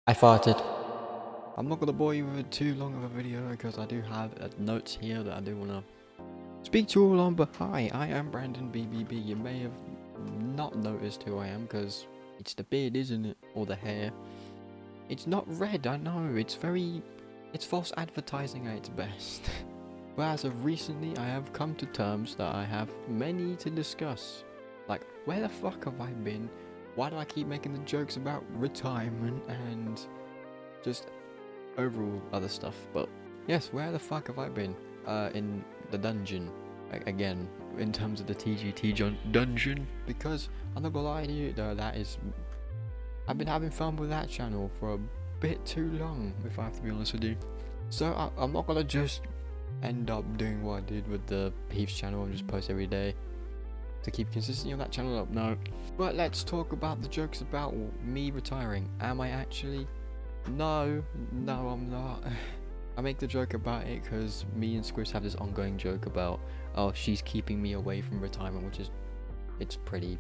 I farted. I'm not gonna bore you with too long of a video because I do have notes here that I do wanna speak to you all on. But hi, I am Brandon B.B.B. You may have not noticed who I am because it's the beard, isn't it? Or the hair. It's not red, I know. It's false advertising at its best. But as of recently, I have come to terms that I have many to discuss. Like, where the fuck have I been? Why do I keep making the jokes about retirement and just overall other stuff? But yes, where the fuck have I been? In the dungeon. Again, in terms of the TGT dungeon. Because, I'm not gonna lie to you, I've been having fun with that channel for a bit too long, if I have to be honest with you. So, I'm not gonna just end up doing what I did with the Peeves channel and just post every day to keep consistency on that channel up. No. But let's talk about the jokes about me retiring. Am I actually? No, I'm not. I make the joke about it because me and Squish have this ongoing joke about, oh, she's keeping me away from retirement, which is, it's pretty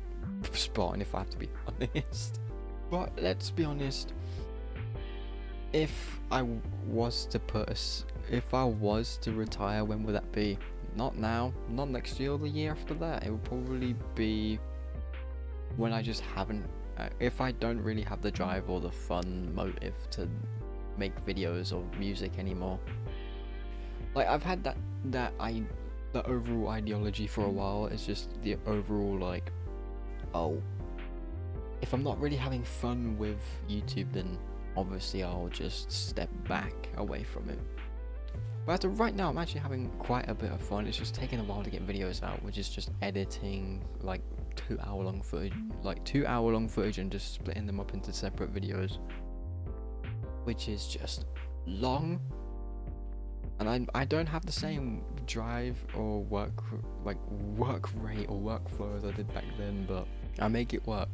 spot on if I have to be honest. But let's be honest, if I was to retire, when would that be? Not now, not next year or the year after that. It would probably be when I just haven't, if I don't really have the drive or the fun motive to make videos or music anymore. Like, I've had the overall ideology for a while. It's just the overall, like, oh, if I'm not really having fun with YouTube, then obviously I'll just step back away from it. But as of right now, I'm actually having quite a bit of fun. It's just taking a while to get videos out, which is just editing like 2 hour long footage and just splitting them up into separate videos, which is just long. And I don't have the same drive or work rate or workflow as I did back then, but I make it work.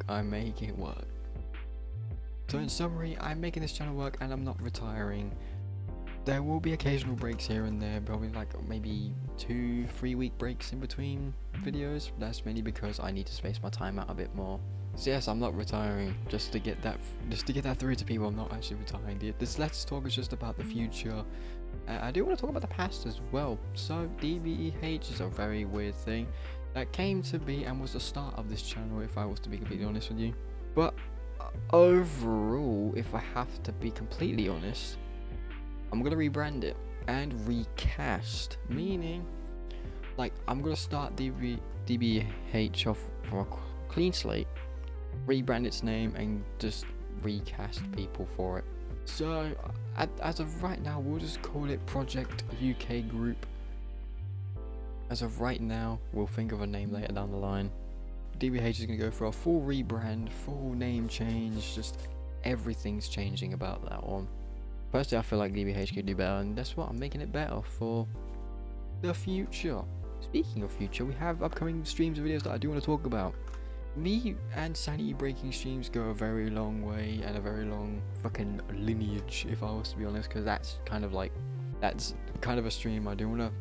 So in summary, I'm making this channel work and I'm not retiring. There will be occasional breaks here and there, probably like maybe 2-3 week breaks in between videos. That's mainly because I need to space my time out a bit more. So yes, I'm not retiring. Just to get that through to people, I'm not actually retiring. This Let's Talk is just about the future. I do want to talk about the past as well. So DBEH is a very weird thing that came to be and was the start of this channel, if I was to be completely honest with you. But overall, if I have to be completely honest, I'm gonna rebrand it and recast, meaning like I'm gonna start DBH off from a clean slate, rebrand its name and just recast people for it. So as of right now, we'll just call it Project UK Group. As of right now, we'll think of a name later down the line. DBH is gonna go for a full rebrand, full name change, just everything's changing about that one. Personally, I feel like DBH could do better, and that's what I'm making it better for the future. Speaking of future, we have upcoming streams and videos that I do want to talk about. Me and sanity breaking streams go a very long way and a very long fucking lineage, if I was to be honest, because that's kind of a stream I do want to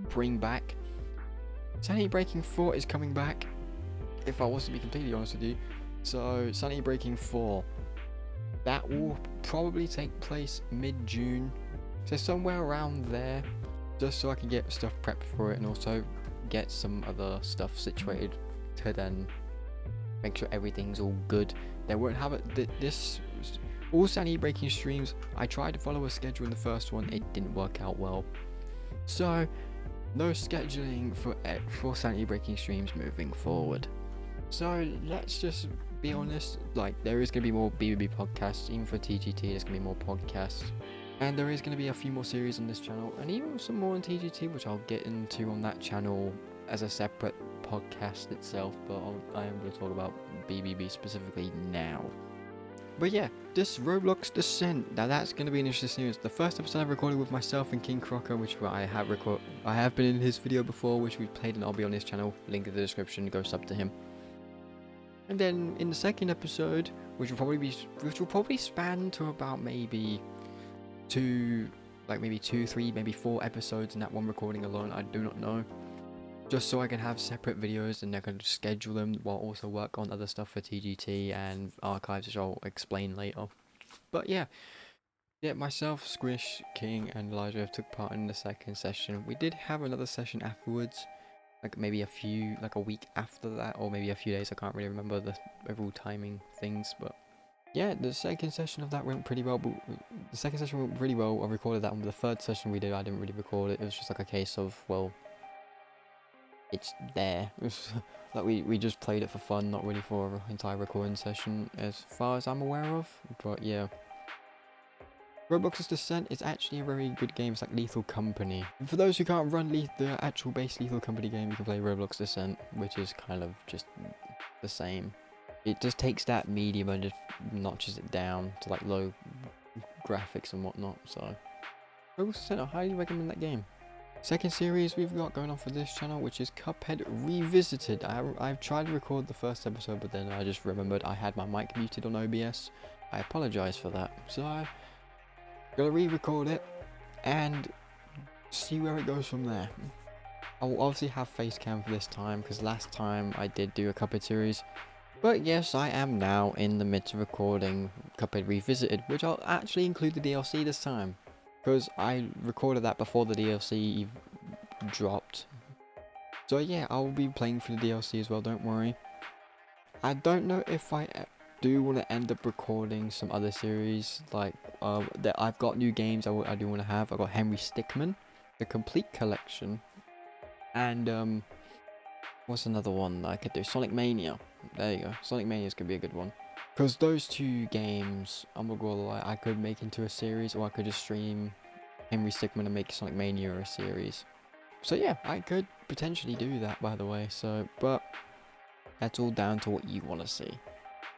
bring back. Sanity Breaking 4 is coming back, if I was to be completely honest with you. So Sanity Breaking 4, that will probably take place mid-June, so somewhere around there, just so I can get stuff prepped for it and also get some other stuff situated to then make sure everything's all good. They won't have it. All Sanity Breaking streams, I tried to follow a schedule in the first one, it didn't work out well. So no scheduling for Sanity Breaking streams moving forward. So let's just be honest, like there is going to be more B.B.B podcasts, even for TGT there's going to be more podcasts, and there is going to be a few more series on this channel, and even some more on TGT, which I'll get into on that channel as a separate podcast itself, but I am going to talk about B.B.B specifically now. But yeah, this Roblox Descent, now that's going to be an interesting series. The first episode I recorded with myself and King Crocker, which I have been in his video before, which we played, and I'll be on his channel, link in the description, go sub to him. And then in the second episode, which will probably span to about maybe 2, 3, maybe 4 episodes in that one recording alone, I do not know. Just so I can have separate videos and I can schedule them while also work on other stuff for TGT and archives, which I'll explain later. But yeah. Yeah, myself, Squish, King, and Elijah took part in the second session. We did have another session afterwards, like maybe like a week after that, or maybe a few days. I can't really remember the overall timing things, but yeah, the second session of that went pretty well. But the second session went really well. I recorded that one, but the third session we did, I didn't really record it. It was just like a case of, well, it's there. It was like we just played it for fun, not really for an entire recording session, as far as I'm aware of. But yeah. Roblox's Descent is actually a very good game. It's like Lethal Company. For those who can't run the actual base Lethal Company game, you can play Roblox Descent, which is kind of just the same. It just takes that medium and just notches it down to like low graphics and whatnot. So Roblox Descent, I highly recommend that game. Second series we've got going on for this channel, which is Cuphead Revisited. I've tried to record the first episode, but then I just remembered I had my mic muted on OBS. I apologise for that. So I'm gonna re-record it and see where it goes from there. I will obviously have face cam for this time, because last time I did do a Cuphead series. But yes, I am now in the midst of recording Cuphead Revisited, which I'll actually include the DLC this time, because I recorded that before the DLC dropped. So yeah, I'll be playing for the DLC as well, don't worry. I don't know if I do want to end up recording some other series, like that I've got new games I do want to have. I've got Henry Stickmin, the complete collection, and what's another one that I could do? Sonic Mania. There you go. Sonic Mania could be a good one, because those two games, I'm not gonna lie, I could make into a series, or I could just stream Henry Stickmin and make Sonic Mania a series. So yeah, I could potentially do that, by the way. So, but that's all down to what you want to see.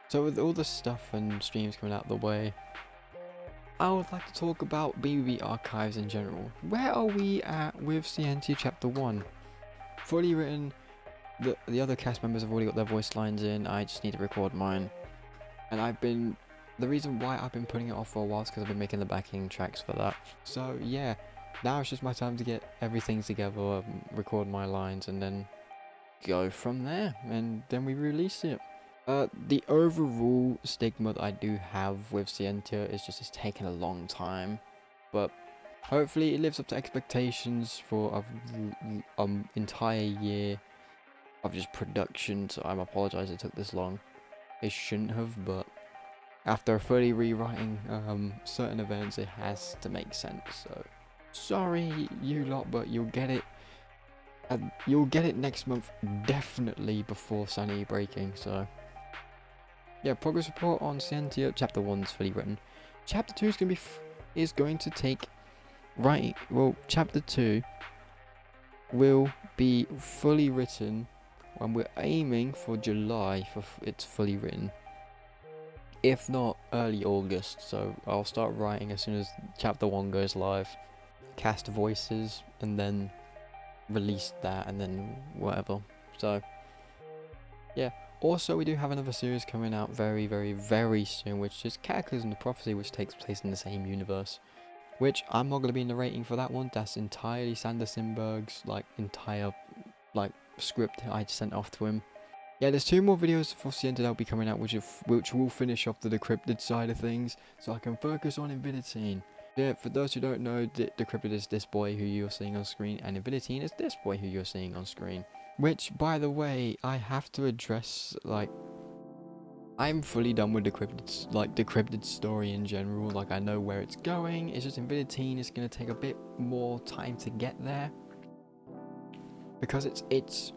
So with all the stuff and streams coming out of the way, I would like to talk about B.B.B archives in general. Where are we at with CNT Chapter 1? Fully written, the other cast members have already got their voice lines in, I just need to record mine. And the reason why I've been putting it off for a while is because I've been making the backing tracks for that. So yeah, now it's just my time to get everything together, record my lines, and then go from there, and then we release it. The overall stigma that I do have with Scientia is just it's taken a long time, but hopefully it lives up to expectations for an entire year of just production. So I apologize it took this long. It shouldn't have, but after fully rewriting certain events, it has to make sense. So sorry you lot, but you'll get it. You'll get it next month, definitely before Sanity Breaking. So yeah, progress report on Scientia. Chapter 1 is fully written. Chapter 2 is going to take right. Well, Chapter 2 will be fully written, and we're aiming for July for it's fully written. If not early August. So I'll start writing as soon as Chapter 1 goes live. Cast voices and then release that, and then whatever. So yeah. Also, we do have another series coming out very, very, very soon, which is Cataclysm the Prophecy, which takes place in the same universe. Which I'm not going to be narrating for that one. That's entirely Sander Simberg's entire script I sent off to him. Yeah, there's 2 more videos for Scientia that'll be coming out, which will finish off the Decrypted side of things, so I can focus on Inviditine. Yeah, for those who don't know, Decrypted is this boy who you're seeing on screen, and Inviditine is this boy who you're seeing on screen. Which, by the way, I have to address, I'm fully done with Decrypted story in general. I know where it's going. It's just Inviditine is going to take a bit more time to get there, because it's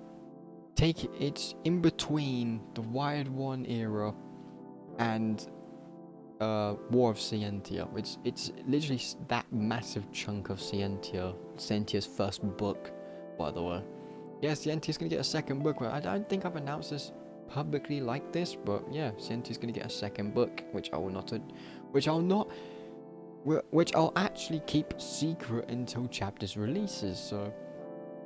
in between the Wired 1 era and War of Scientia. It's literally that massive chunk of Scientia's first book, by the way. Yes, Scientia's gonna get a second book. I don't think I've announced this publicly like this, but yeah, Scientia's gonna get a second book, which I'll actually keep secret until chapters releases. So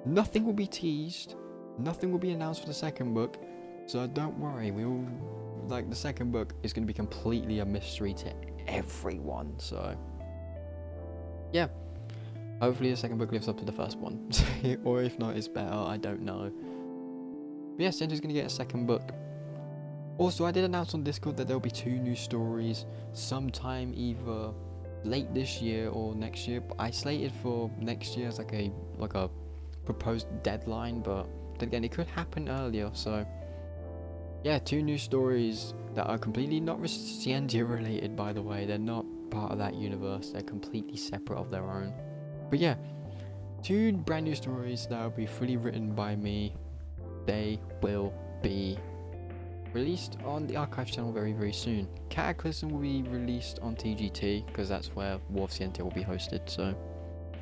nothing will be teased, nothing will be announced for the second book. So don't worry, the second book is gonna be completely a mystery to everyone. So yeah. Hopefully the second book lives up to the first one. Or if not, it's better, I don't know. But yeah, Scientia's gonna get a second book. Also, I did announce on Discord that there'll be 2 new stories sometime either late this year or next year. I slated for next year as like a proposed deadline, but then again, it could happen earlier. So yeah, 2 new stories that are completely not Scientia related, by the way. They're not part of that universe. They're completely separate of their own. But yeah, 2 brand new stories that will be fully written by me. They will be released on the archive channel very, very soon. Cataclysm will be released on TGT because that's where War of Scientia will be hosted. So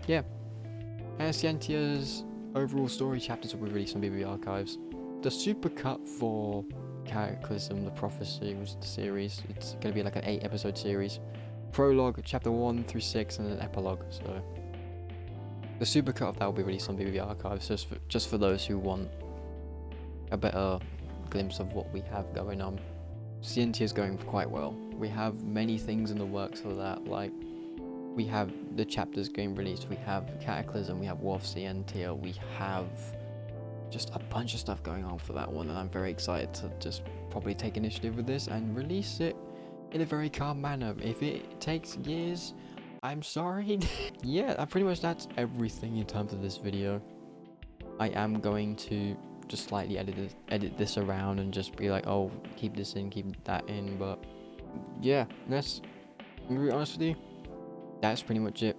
yeah, and Scientia's overall story chapters will be released on B.B.B archives. The supercut for Cataclysm, the Prophecy, was the series. It's going to be like an 8-episode series. Prologue, chapter 1 through 6, and an epilogue. So the supercut of that will be released on B.B.B archives, just for those who want a better glimpse of what we have going on. Scientia is going quite well. We have many things in the works for that, like we have the chapters getting released, we have Cataclysm, we have War of Scientia, we have just a bunch of stuff going on for that one, and I'm very excited to just probably take initiative with this and release it in a very calm manner. If it takes years, I'm sorry. Yeah, pretty much that's everything in terms of this video. I am going to just slightly edit this around and just be like, oh, keep this in, keep that in, but yeah, I'm gonna be honest with you, that's pretty much it.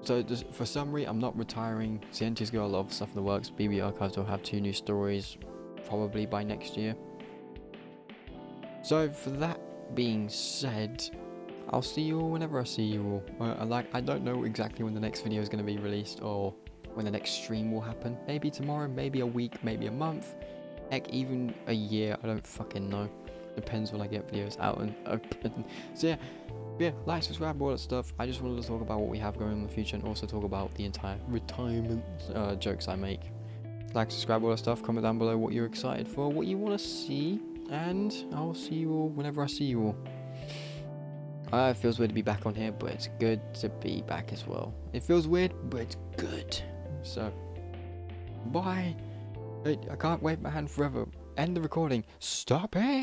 So just for summary, I'm not retiring. Scientia's got a lot of stuff in the works. B.B.B archives will have 2 new stories probably by next year. So for that being said, I'll see you all whenever I see you all. I don't know exactly when the next video is going to be released or when the next stream will happen. Maybe tomorrow, maybe a week, maybe a month, heck, even a year. I don't fucking know. Depends when I get videos out and open. So yeah, like, subscribe, all that stuff. I just wanted to talk about what we have going in the future and also talk about the entire retirement jokes I make. Like, subscribe, all that stuff. Comment down below what you're excited for, what you want to see, and I'll see you all whenever I see you all. It feels weird to be back on here, but it's good to be back as well. It feels weird, but it's good. So, bye. Wait, I can't wave my hand forever. End the recording. Stop it.